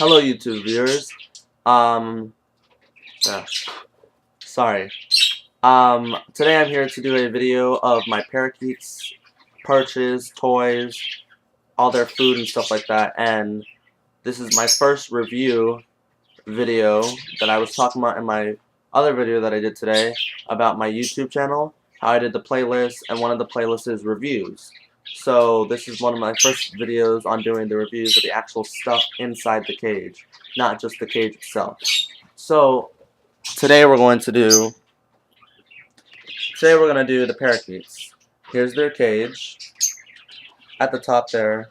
Hello YouTube viewers. Um uh, sorry. Today I'm here to do a video of my parakeets, perches, toys, all their food and stuff like that, and this is my first review video that I was talking about in my other video that I did today about my YouTube channel, how I did the playlist, and one of the playlists is reviews. So this is one of my first videos on doing the reviews of the actual stuff inside the cage, not just the cage itself. So today we're going to do the parakeets. Here's their cage. At the top there,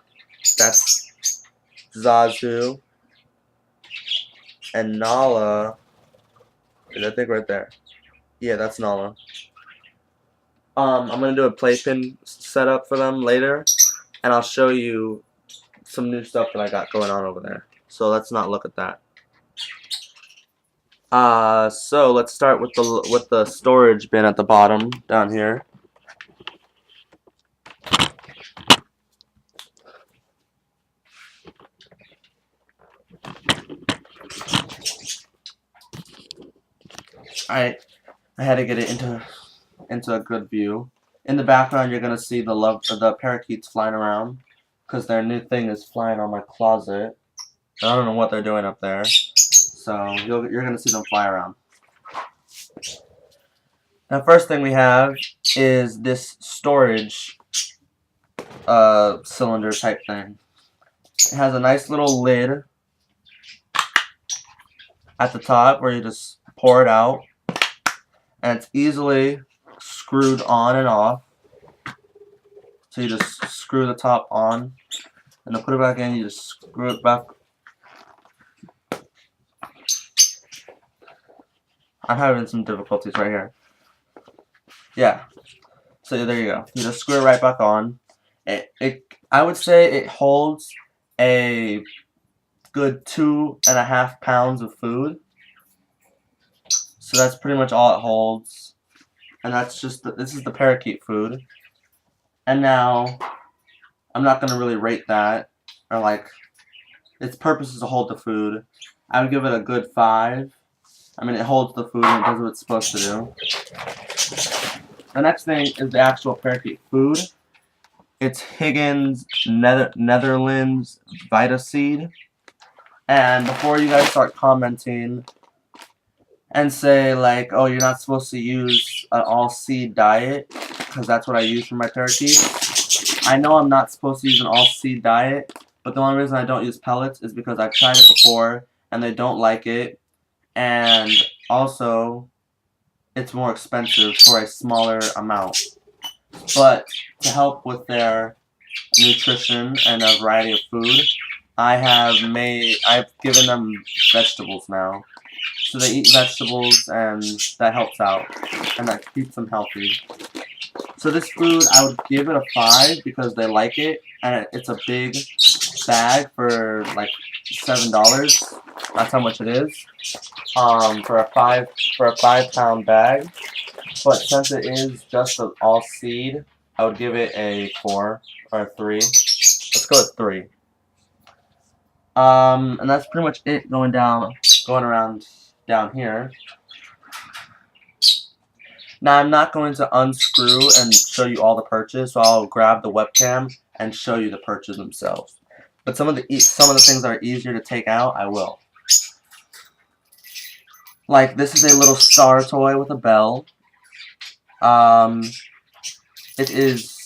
that's Zazu and Nala. I think right there. Yeah, that's Nala. I'm gonna do a playpen setup for them later, and I'll show you some new stuff that I got going on over there. So let's not look at that. So let's start with the storage bin at the bottom down here. I had to get it into a good view. In the background, you're gonna see the parakeets flying around because their new thing is flying on my closet. I don't know what they're doing up there, so you're gonna see them fly around. Now, first thing we have is this storage cylinder type thing. It has a nice little lid at the top where you just pour it out, and it's easily screwed on and off. So you just screw the top on, and then put it back in. You just screw it back. I'm having some difficulties right here. Yeah. So there you go. You just screw it right back on. I would say it holds a good 2.5 pounds of food. So that's pretty much all it holds. And that's just this is the parakeet food. And now I'm not gonna really rate that, or like its purpose is to hold the food. I would give it a good 5. I mean, it holds the food and it does what it's supposed to do. The next thing is the actual parakeet food. It's Higgins Netherlands Vita Seed. And before you guys start commenting and say like, oh, you're not supposed to use an all-seed diet, because that's what I use for my parakeets. I know I'm not supposed to use an all-seed diet, but the only reason I don't use pellets is because I've tried it before and they don't like it, and also it's more expensive for a smaller amount. But to help with their nutrition and a variety of food, I've given them vegetables now. So they eat vegetables, and that helps out, and that keeps them healthy. So this food, I would give it a 5 because they like it, and it's a big bag for like $7. That's how much it is. For a 5-pound bag. But since it is just an all seed, I would give it a 4 or a 3. Let's go with 3. And that's pretty much it going around down here. Now I'm not going to unscrew and show you all the perches, so I'll grab the webcam and show you the perches themselves. But some of the things that are easier to take out, I will. Like this is a little star toy with a bell. It is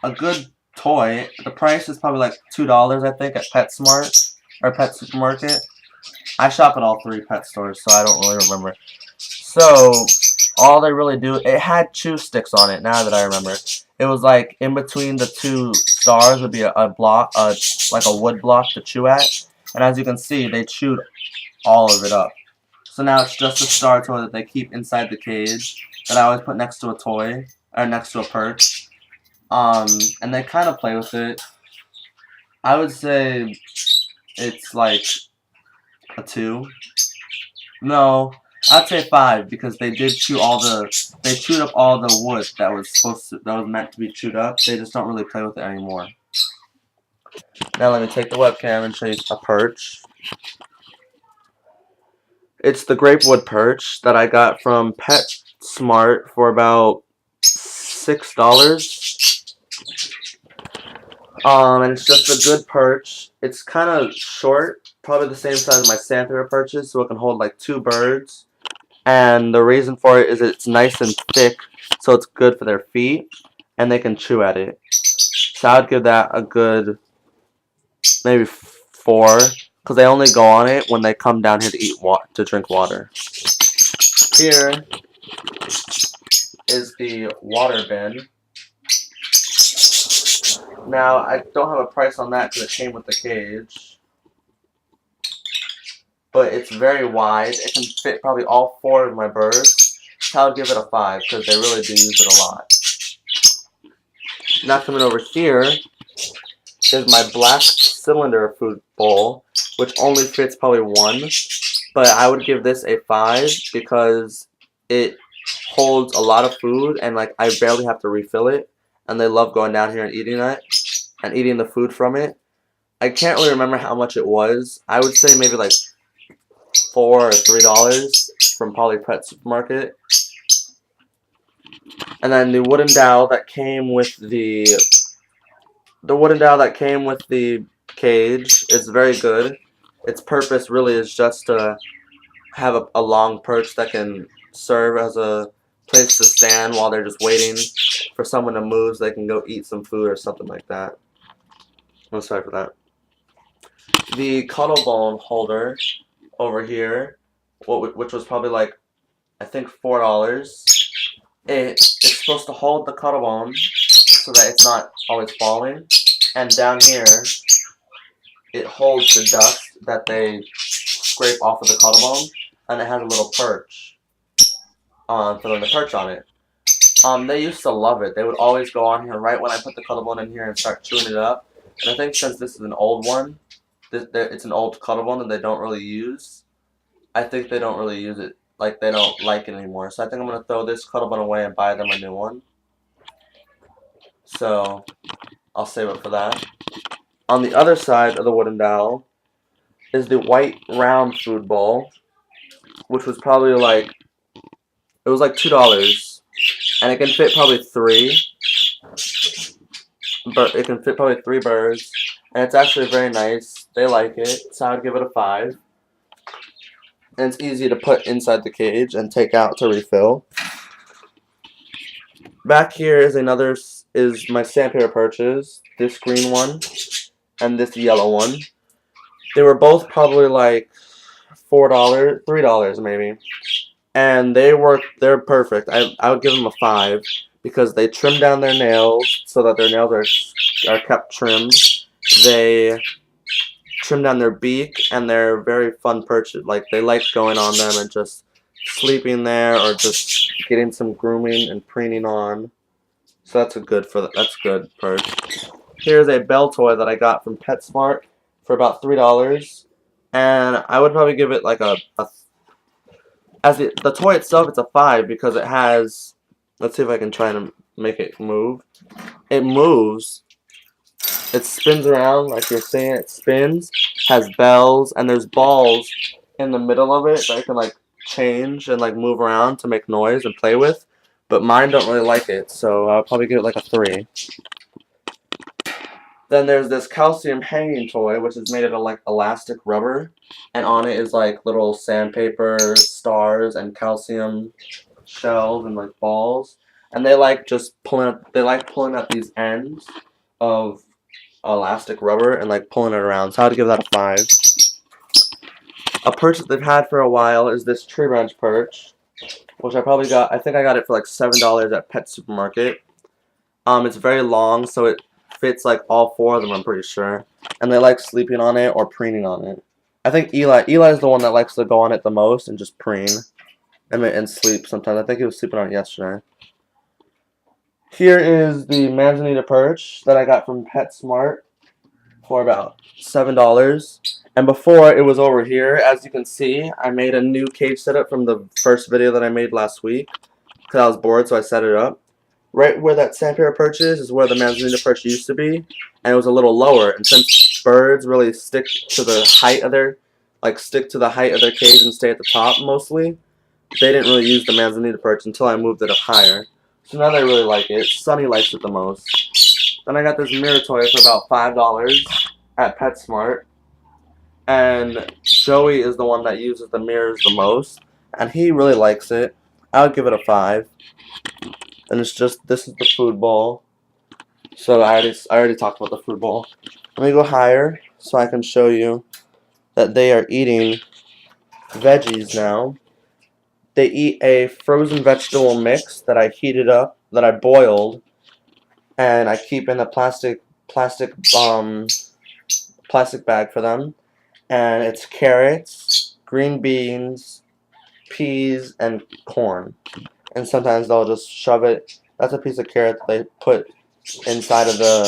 a good toy. The price is probably like $2, I think, at PetSmart or Pet Supermarket. I shop at all 3 pet stores, so I don't really remember. So all they really do, it had chew sticks on it. Now that I remember, it was like in between the 2 stars would be a block, like a wood block to chew at. And as you can see, they chewed all of it up. So now it's just a star toy that they keep inside the cage that I always put next to a toy or next to a perch. And they kind of play with it. I would say it's like a 2. No, I'd say 5 because they did chew they chewed up all the wood that was meant to be chewed up. They just don't really play with it anymore. Now let me take the webcam and show you a perch. It's the grapewood perch that I got from PetSmart for about $6. And it's just a good perch. It's kind of short, probably the same size as my sandpaper perches, so it can hold like 2 birds. And the reason for it is it's nice and thick, so it's good for their feet, and they can chew at it. So I would give that a good maybe 4, because they only go on it when they come down here to drink water. Here is the water bin. Now, I don't have a price on that because it came with the cage. But it's very wide. It can fit probably all 4 of my birds. So I would give it a 5 because they really do use it a lot. Now coming over here is my black cylinder food bowl, which only fits probably 1. But I would give this a 5 because it holds a lot of food and like I barely have to refill it. And they love going down here and eating it. And eating the food from it. I can't really remember how much it was. I would say maybe like $4 or $3 from Polly Pet Supermarket. And then the wooden dowel that came with the cage is very good. Its purpose really is just to have a long perch that can serve as a place to stand while they're just waiting for someone to move so they can go eat some food or something like that. I'm sorry for that. The cuddle bone holder over here, which was probably like, I think $4. It's supposed to hold the cuddle bone so that it's not always falling. And down here, it holds the dust that they scrape off of the cuddle bone. And it has a little perch for them to perch on it. They used to love it. They would always go on here right when I put the cuddle bone in here and start chewing it up. And I think since this is an old one, it's an old cuddle bone that they don't really use. I think they don't really use it, like they don't like it anymore. So I think I'm going to throw this cuddle bone away and buy them a new one. So I'll save it for that. On the other side of the wooden dowel is the white round food bowl, which was probably like, it was like $2. And it can fit probably 3. But it can fit probably 3 birds, and it's actually very nice. They like it, so I would give it a 5. And it's easy to put inside the cage and take out to refill. Back here is my sandpaper perches. This green one and this yellow one. They were both probably like $4, $3 maybe, and they're perfect. I would give them a 5. Because they trim down their nails so that their nails are kept trimmed. They trim down their beak, and they're very fun perches. Like they like going on them and just sleeping there, or just getting some grooming and preening on. So that's good perch. Here's a bell toy that I got from PetSmart for about $3, and I would probably give it like the toy itself. It's a 5 because it has. Let's see if I can try to make it move. It moves. It spins around like you're seeing. It spins, has bells, and there's balls in the middle of it that I can like change and like move around to make noise and play with. But mine don't really like it, so I'll probably give it like a 3. Then there's this calcium hanging toy, which is made out of like elastic rubber, and on it is like little sandpaper stars and calcium shells and like balls, and they like pulling at these ends of elastic rubber and like pulling it around. So I'd give that a 5. A perch that they've had for a while is this tree branch perch, which I think I got it for like $7 at Pet Supermarket. It's very long, so it fits like all 4 of them, I'm pretty sure, and they like sleeping on it or preening on it. I think Eli is the one that likes to go on it the most and just preen and sleep sometimes. I think he was sleeping on it yesterday. Here is the Manzanita perch that I got from PetSmart for about $7. And before, it was over here. As you can see, I made a new cage setup from the first video that I made last week because I was bored, so I set it up. Right where that sandpaper perch is where the Manzanita perch used to be, and it was a little lower. And since birds really stick to the height of their like stick to the height of their cage and stay at the top mostly. They didn't really use the Manzanita perch until I moved it up higher. So now they really like it. Sunny likes it the most. Then I got this mirror toy for about $5 at PetSmart. And Joey is the one that uses the mirrors the most. And he really likes it. I would give it a 5. And it's just, this is the food bowl. So I already talked about the food bowl. Let me go higher so I can show you that they are eating veggies now. They eat a frozen vegetable mix that I heated up, that I boiled, and I keep in a plastic bag for them. And it's carrots, green beans, peas, and corn. And sometimes they'll just shove it. That's a piece of carrot that they put inside of the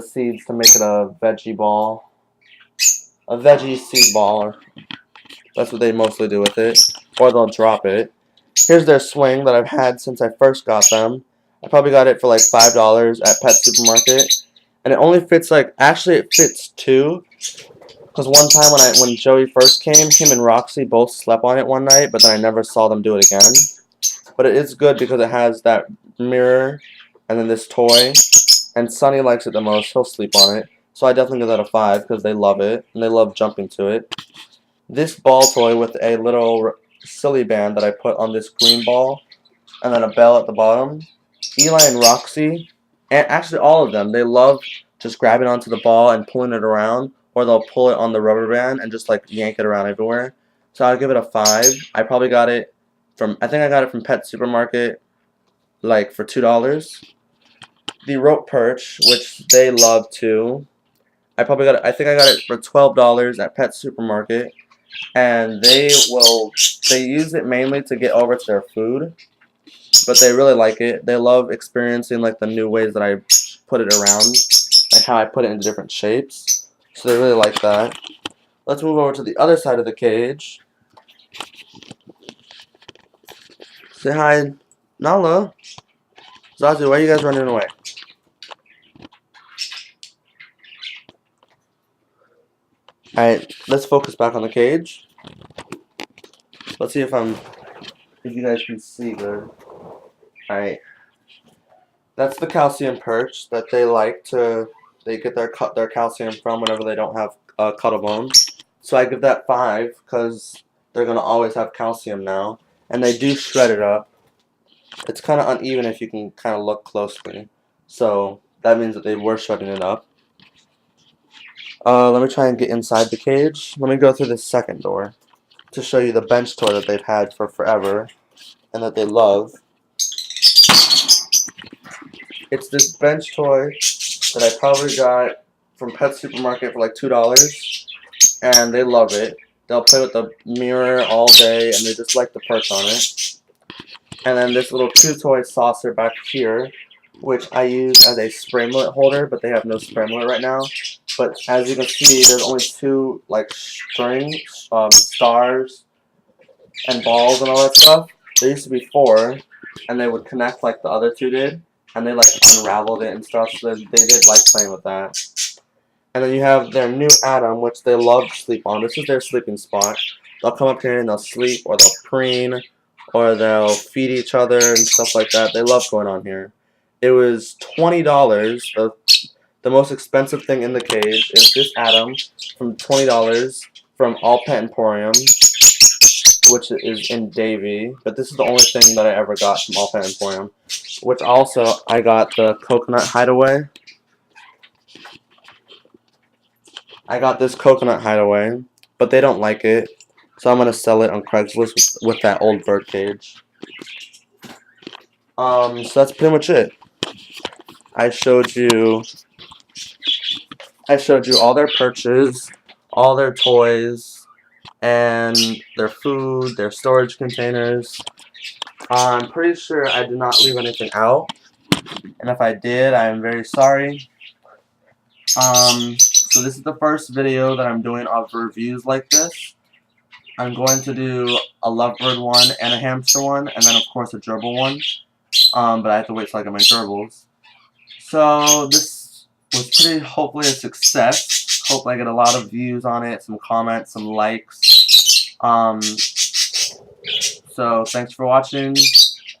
seeds to make it a veggie ball, a veggie seed ball. That's what they mostly do with it, or they'll drop it. Here's their swing that I've had since I first got them. I probably got it for like $5 at Pet Supermarket, and it only fits actually it fits 2. Because one time when Joey first came, him and Roxy both slept on it one night, but then I never saw them do it again. But it is good because it has that mirror and then this toy. And Sunny likes it the most. He'll sleep on it. So I definitely give that a 5 because they love it. And they love jumping to it. This ball toy with a little silly band that I put on this green ball. And then a bell at the bottom. Eli and Roxy, and actually all of them, they love just grabbing onto the ball and pulling it around. Or they'll pull it on the rubber band and just like yank it around everywhere. So I'll give it a 5. I probably got it from, I think I got it from Pet Supermarket like for $2. The rope perch, which they love too. I think I got it for $12 at Pet Supermarket. And they use it mainly to get over to their food. But they really like it. They love experiencing like the new ways that I put it around. Like how I put it into different shapes. So they really like that. Let's move over to the other side of the cage. Say hi, Nala. Zazu, why are you guys running away? Alright, let's focus back on the cage. Let's see if you guys can see good. Alright. That's the calcium perch that they get their calcium from whenever they don't have cuddle bones. So I give that 5 because they're going to always have calcium now. And they do shred it up. It's kind of uneven if you can kind of look closely. So that means that they were shredding it up. Let me try and get inside the cage. Let me go through the second door to show you the bench toy that they've had for forever and that they love. It's this bench toy that I probably got from Pet Supermarket for like $2, and they love it. They'll play with the mirror all day, and they just like the perch on it. And then this little chew-toy saucer back here, which I use as a spray-mullet holder, but they have no spray-mullet right now. But as you can see, there's only 2 like strings, stars, and balls and all that stuff. There used to be 4, and they would connect like the other 2 did. And they like unraveled it and stuff, so they did like playing with that. And then you have their new Adam, which they love to sleep on. This is their sleeping spot. They'll come up here and they'll sleep, or they'll preen, or they'll feed each other and stuff like that. They love going on here. It was $20. The most expensive thing in the cage is this Adam from $20 from All Pet Emporium, which is in Davie. But this is the only thing that I ever got from All Pet Emporium. Which also, I got the Coconut Hideaway. I got this Coconut Hideaway, but they don't like it. So I'm going to sell it on Craigslist with that old bird cage. So that's pretty much it. I showed you all their perches, all their toys, and their food, their storage containers. I'm pretty sure I did not leave anything out, and if I did, I am very sorry. So this is the first video that I'm doing of reviews like this. I'm going to do a lovebird one and a hamster one, and then of course a gerbil one. But I have to wait till I get my gerbils. So this was hopefully a success. hope I get a lot of views on it, some comments, some likes. So thanks for watching,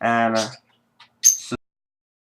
and